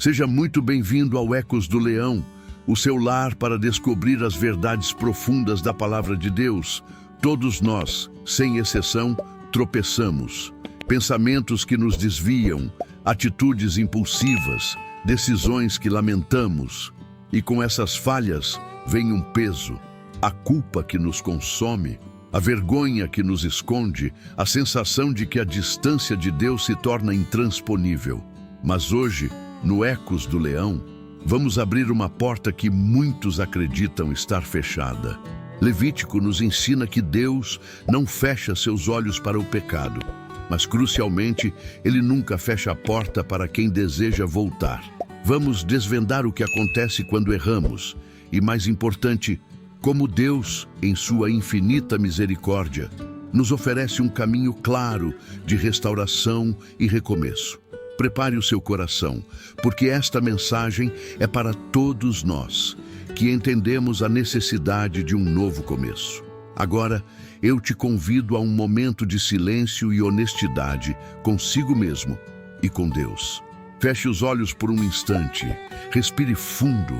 Seja muito bem-vindo ao Ecos do Leão, o seu lar para descobrir as verdades profundas da Palavra de Deus. Todos nós, sem exceção, tropeçamos. Pensamentos que nos desviam, atitudes impulsivas, decisões que lamentamos. E com essas falhas vem um peso, a culpa que nos consome, a vergonha que nos esconde, a sensação de que a distância de Deus se torna intransponível. Mas hoje, no Ecos do Leão, vamos abrir uma porta que muitos acreditam estar fechada. Levítico nos ensina que Deus não fecha seus olhos para o pecado, mas crucialmente, Ele nunca fecha a porta para quem deseja voltar. Vamos desvendar o que acontece quando erramos e, mais importante, como Deus, em sua infinita misericórdia, nos oferece um caminho claro de restauração e recomeço. Prepare o seu coração, porque esta mensagem é para todos nós, que entendemos a necessidade de um novo começo. Agora, eu te convido a um momento de silêncio e honestidade consigo mesmo e com Deus. Feche os olhos por um instante, respire fundo.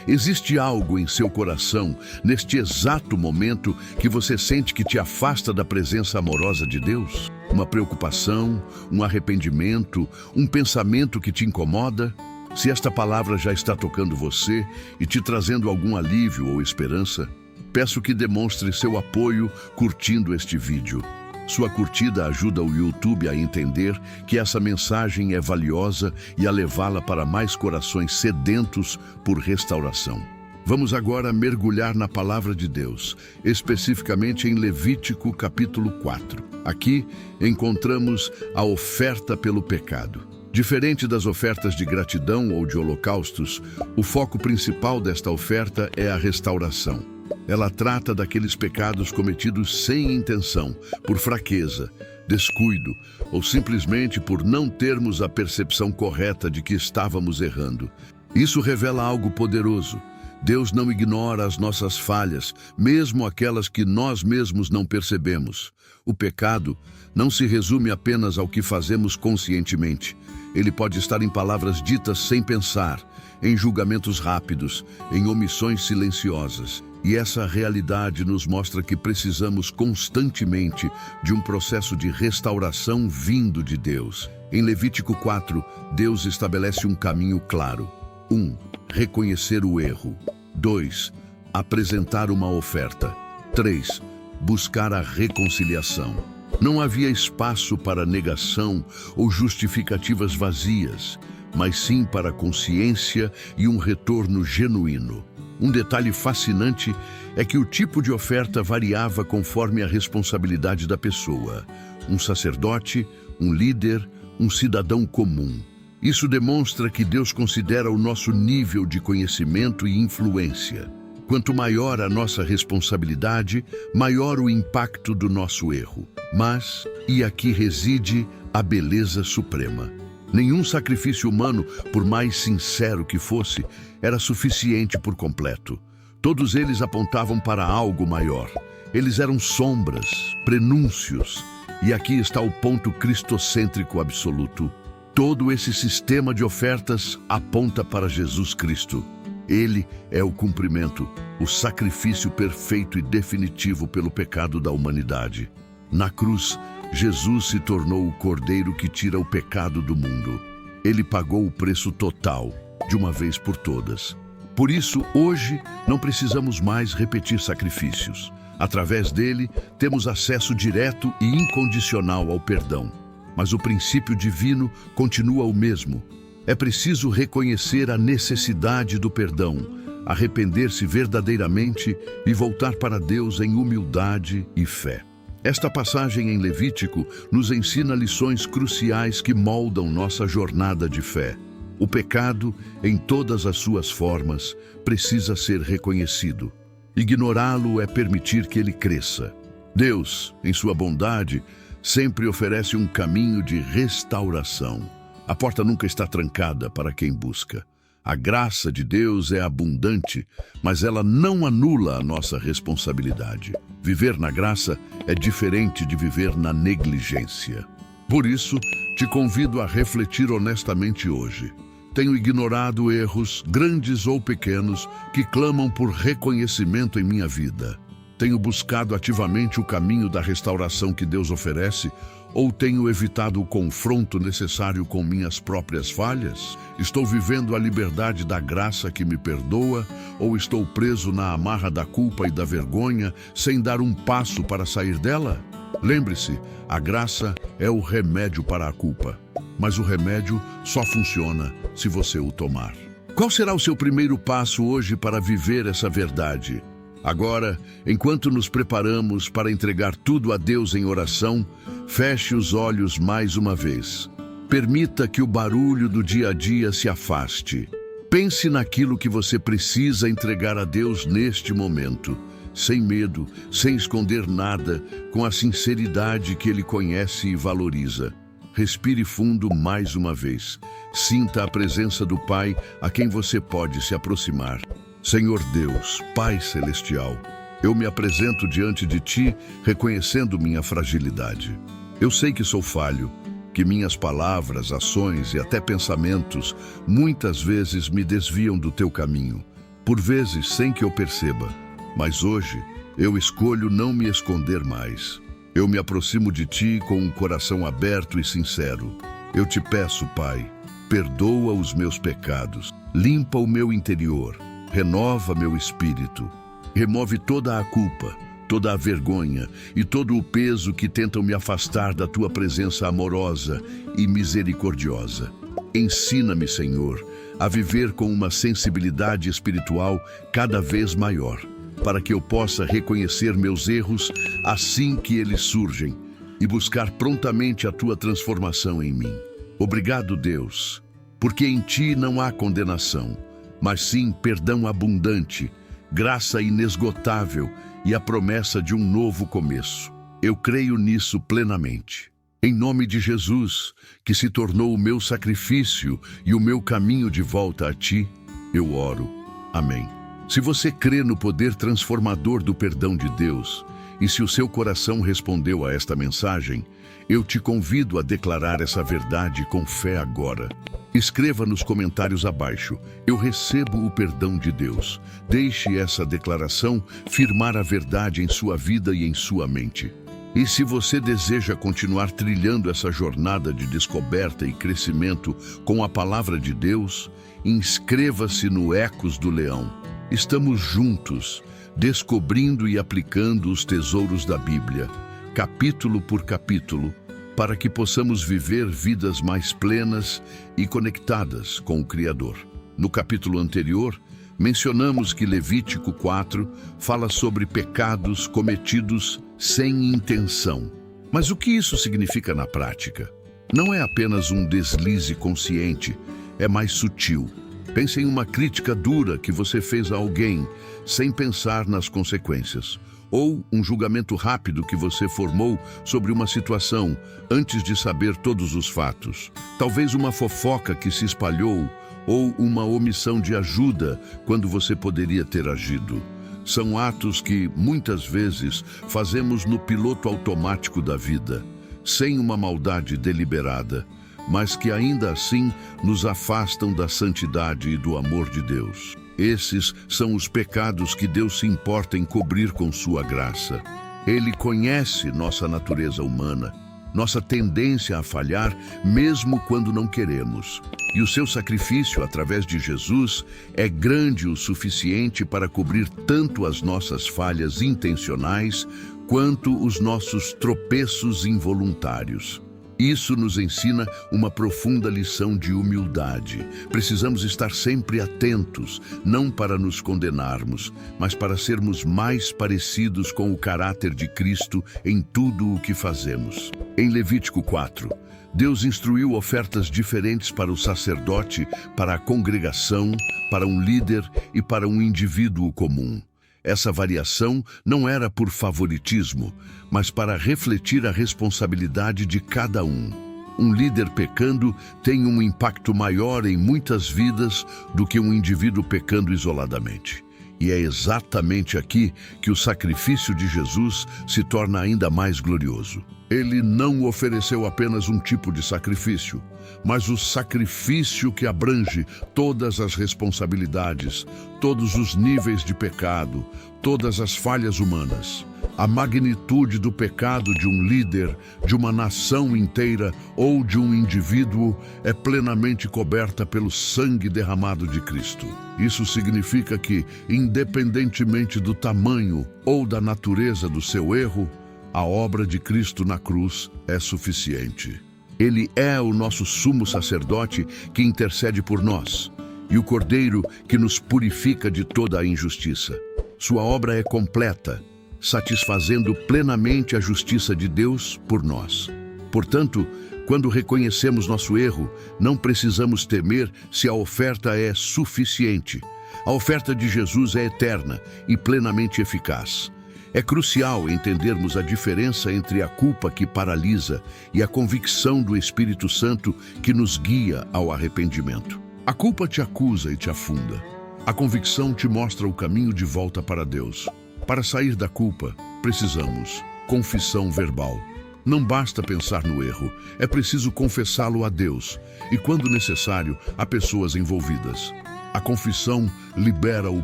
Existe algo em seu coração, neste exato momento, que você sente que te afasta da presença amorosa de Deus? Uma preocupação, um arrependimento, um pensamento que te incomoda? Se esta palavra já está tocando você e te trazendo algum alívio ou esperança, peço que demonstre seu apoio curtindo este vídeo. Sua curtida ajuda o YouTube a entender que essa mensagem é valiosa e a levá-la para mais corações sedentos por restauração. Vamos agora mergulhar na Palavra de Deus, especificamente em Levítico capítulo 4. Aqui encontramos a oferta pelo pecado. Diferente das ofertas de gratidão ou de holocaustos, o foco principal desta oferta é a restauração. Ela trata daqueles pecados cometidos sem intenção, por fraqueza, descuido ou simplesmente por não termos a percepção correta de que estávamos errando. Isso revela algo poderoso. Deus não ignora as nossas falhas, mesmo aquelas que nós mesmos não percebemos. O pecado não se resume apenas ao que fazemos conscientemente. Ele pode estar em palavras ditas sem pensar, em julgamentos rápidos, em omissões silenciosas. E essa realidade nos mostra que precisamos constantemente de um processo de restauração vindo de Deus. Em Levítico 4, Deus estabelece um caminho claro. 1. Reconhecer o erro. 2. Apresentar uma oferta. 3. Buscar a reconciliação. Não havia espaço para negação ou justificativas vazias, mas sim para consciência e um retorno genuíno. Um detalhe fascinante é que o tipo de oferta variava conforme a responsabilidade da pessoa. Um sacerdote, um líder, um cidadão comum. Isso demonstra que Deus considera o nosso nível de conhecimento e influência. Quanto maior a nossa responsabilidade, maior o impacto do nosso erro. Mas, e aqui reside a beleza suprema. Nenhum sacrifício humano, por mais sincero que fosse, era suficiente por completo. Todos eles apontavam para algo maior. Eles eram sombras, prenúncios. E aqui está o ponto cristocêntrico absoluto. Todo esse sistema de ofertas aponta para Jesus Cristo. Ele é o cumprimento, o sacrifício perfeito e definitivo pelo pecado da humanidade. Na cruz, Jesus se tornou o Cordeiro que tira o pecado do mundo. Ele pagou o preço total, de uma vez por todas. Por isso, hoje, não precisamos mais repetir sacrifícios. Através dele, temos acesso direto e incondicional ao perdão. Mas o princípio divino continua o mesmo. É preciso reconhecer a necessidade do perdão, arrepender-se verdadeiramente e voltar para Deus em humildade e fé. Esta passagem em Levítico nos ensina lições cruciais que moldam nossa jornada de fé. O pecado, em todas as suas formas, precisa ser reconhecido. Ignorá-lo é permitir que ele cresça. Deus, em sua bondade, sempre oferece um caminho de restauração. A porta nunca está trancada para quem busca. A graça de Deus é abundante, mas ela não anula a nossa responsabilidade. Viver na graça é diferente de viver na negligência. Por isso, te convido a refletir honestamente hoje. Tenho ignorado erros, grandes ou pequenos, que clamam por reconhecimento em minha vida. Tenho buscado ativamente o caminho da restauração que Deus oferece, ou tenho evitado o confronto necessário com minhas próprias falhas? Estou vivendo a liberdade da graça que me perdoa, ou estou preso na amarra da culpa e da vergonha, sem dar um passo para sair dela? Lembre-se, a graça é o remédio para a culpa, mas o remédio só funciona se você o tomar. Qual será o seu primeiro passo hoje para viver essa verdade? Agora, enquanto nos preparamos para entregar tudo a Deus em oração, feche os olhos mais uma vez. Permita que o barulho do dia a dia se afaste. Pense naquilo que você precisa entregar a Deus neste momento, sem medo, sem esconder nada, com a sinceridade que Ele conhece e valoriza. Respire fundo mais uma vez. Sinta a presença do Pai a quem você pode se aproximar. Senhor Deus, Pai Celestial, eu me apresento diante de Ti, reconhecendo minha fragilidade. Eu sei que sou falho, que minhas palavras, ações e até pensamentos muitas vezes me desviam do Teu caminho, por vezes sem que eu perceba. Mas hoje eu escolho não me esconder mais. Eu me aproximo de Ti com um coração aberto e sincero. Eu te peço, Pai, perdoa os meus pecados, limpa o meu interior, renova meu espírito, remove toda a culpa, toda a vergonha e todo o peso que tentam me afastar da Tua presença amorosa e misericordiosa. Ensina-me, Senhor, a viver com uma sensibilidade espiritual cada vez maior, para que eu possa reconhecer meus erros assim que eles surgem e buscar prontamente a Tua transformação em mim. Obrigado, Deus, porque em Ti não há condenação, mas sim perdão abundante, graça inesgotável e a promessa de um novo começo. Eu creio nisso plenamente. Em nome de Jesus, que se tornou o meu sacrifício e o meu caminho de volta a Ti, eu oro. Amém. Se você crê no poder transformador do perdão de Deus, e se o seu coração respondeu a esta mensagem, eu te convido a declarar essa verdade com fé agora. Escreva nos comentários abaixo: eu recebo o perdão de Deus. Deixe essa declaração firmar a verdade em sua vida e em sua mente. E se você deseja continuar trilhando essa jornada de descoberta e crescimento com a palavra de Deus, inscreva-se no Ecos do Leão. Estamos juntos, descobrindo e aplicando os tesouros da Bíblia, capítulo por capítulo, para que possamos viver vidas mais plenas e conectadas com o Criador. No capítulo anterior, mencionamos que Levítico 4 fala sobre pecados cometidos sem intenção. Mas o que isso significa na prática? Não é apenas um deslize consciente, é mais sutil. Pense em uma crítica dura que você fez a alguém sem pensar nas consequências, ou um julgamento rápido que você formou sobre uma situação antes de saber todos os fatos. Talvez uma fofoca que se espalhou ou uma omissão de ajuda quando você poderia ter agido. São atos que, muitas vezes, fazemos no piloto automático da vida, sem uma maldade deliberada, mas que ainda assim nos afastam da santidade e do amor de Deus. Esses são os pecados que Deus se importa em cobrir com sua graça. Ele conhece nossa natureza humana, nossa tendência a falhar mesmo quando não queremos. E o seu sacrifício através de Jesus é grande o suficiente para cobrir tanto as nossas falhas intencionais quanto os nossos tropeços involuntários. Isso nos ensina uma profunda lição de humildade. Precisamos estar sempre atentos, não para nos condenarmos, mas para sermos mais parecidos com o caráter de Cristo em tudo o que fazemos. Em Levítico 4, Deus instruiu ofertas diferentes para o sacerdote, para a congregação, para um líder e para um indivíduo comum. Essa variação não era por favoritismo, mas para refletir a responsabilidade de cada um. Um líder pecando tem um impacto maior em muitas vidas do que um indivíduo pecando isoladamente. E é exatamente aqui que o sacrifício de Jesus se torna ainda mais glorioso. Ele não ofereceu apenas um tipo de sacrifício, mas o sacrifício que abrange todas as responsabilidades, todos os níveis de pecado, todas as falhas humanas. A magnitude do pecado de um líder, de uma nação inteira ou de um indivíduo é plenamente coberta pelo sangue derramado de Cristo. Isso significa que, independentemente do tamanho ou da natureza do seu erro, a obra de Cristo na cruz é suficiente. Ele é o nosso sumo sacerdote que intercede por nós e o Cordeiro que nos purifica de toda a injustiça. Sua obra é completa, satisfazendo plenamente a justiça de Deus por nós. Portanto, quando reconhecemos nosso erro, não precisamos temer se a oferta é suficiente. A oferta de Jesus é eterna e plenamente eficaz. É crucial entendermos a diferença entre a culpa que paralisa e a convicção do Espírito Santo que nos guia ao arrependimento. A culpa te acusa e te afunda. A convicção te mostra o caminho de volta para Deus. Para sair da culpa, precisamos confissão verbal. Não basta pensar no erro, é preciso confessá-lo a Deus e, quando necessário, a pessoas envolvidas. A confissão libera o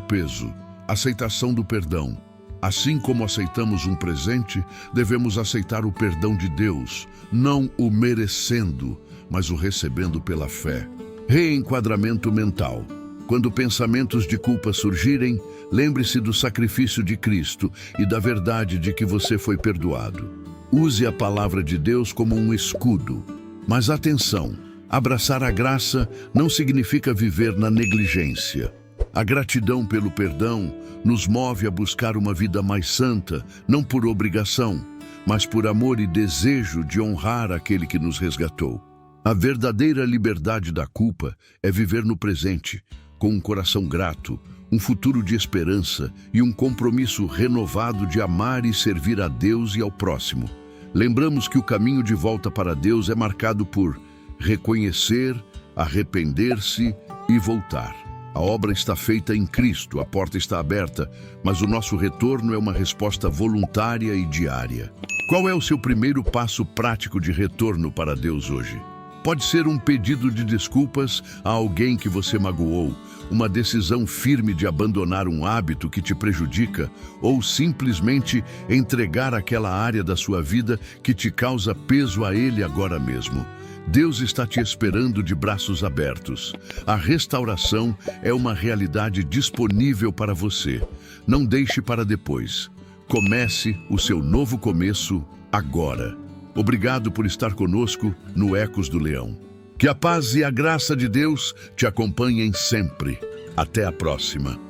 peso, aceitação do perdão. Assim como aceitamos um presente, devemos aceitar o perdão de Deus, não o merecendo, mas o recebendo pela fé. Reenquadramento mental. Quando pensamentos de culpa surgirem, lembre-se do sacrifício de Cristo e da verdade de que você foi perdoado. Use a palavra de Deus como um escudo. Mas atenção, abraçar a graça não significa viver na negligência. A gratidão pelo perdão nos move a buscar uma vida mais santa, não por obrigação, mas por amor e desejo de honrar aquele que nos resgatou. A verdadeira liberdade da culpa é viver no presente, com um coração grato, um futuro de esperança e um compromisso renovado de amar e servir a Deus e ao próximo. Lembramos que o caminho de volta para Deus é marcado por reconhecer, arrepender-se e voltar. A obra está feita em Cristo, a porta está aberta, mas o nosso retorno é uma resposta voluntária e diária. Qual é o seu primeiro passo prático de retorno para Deus hoje? Pode ser um pedido de desculpas a alguém que você magoou, uma decisão firme de abandonar um hábito que te prejudica ou simplesmente entregar aquela área da sua vida que te causa peso a Ele agora mesmo. Deus está te esperando de braços abertos. A restauração é uma realidade disponível para você. Não deixe para depois. Comece o seu novo começo agora. Obrigado por estar conosco no Ecos do Leão. Que a paz e a graça de Deus te acompanhem sempre. Até a próxima.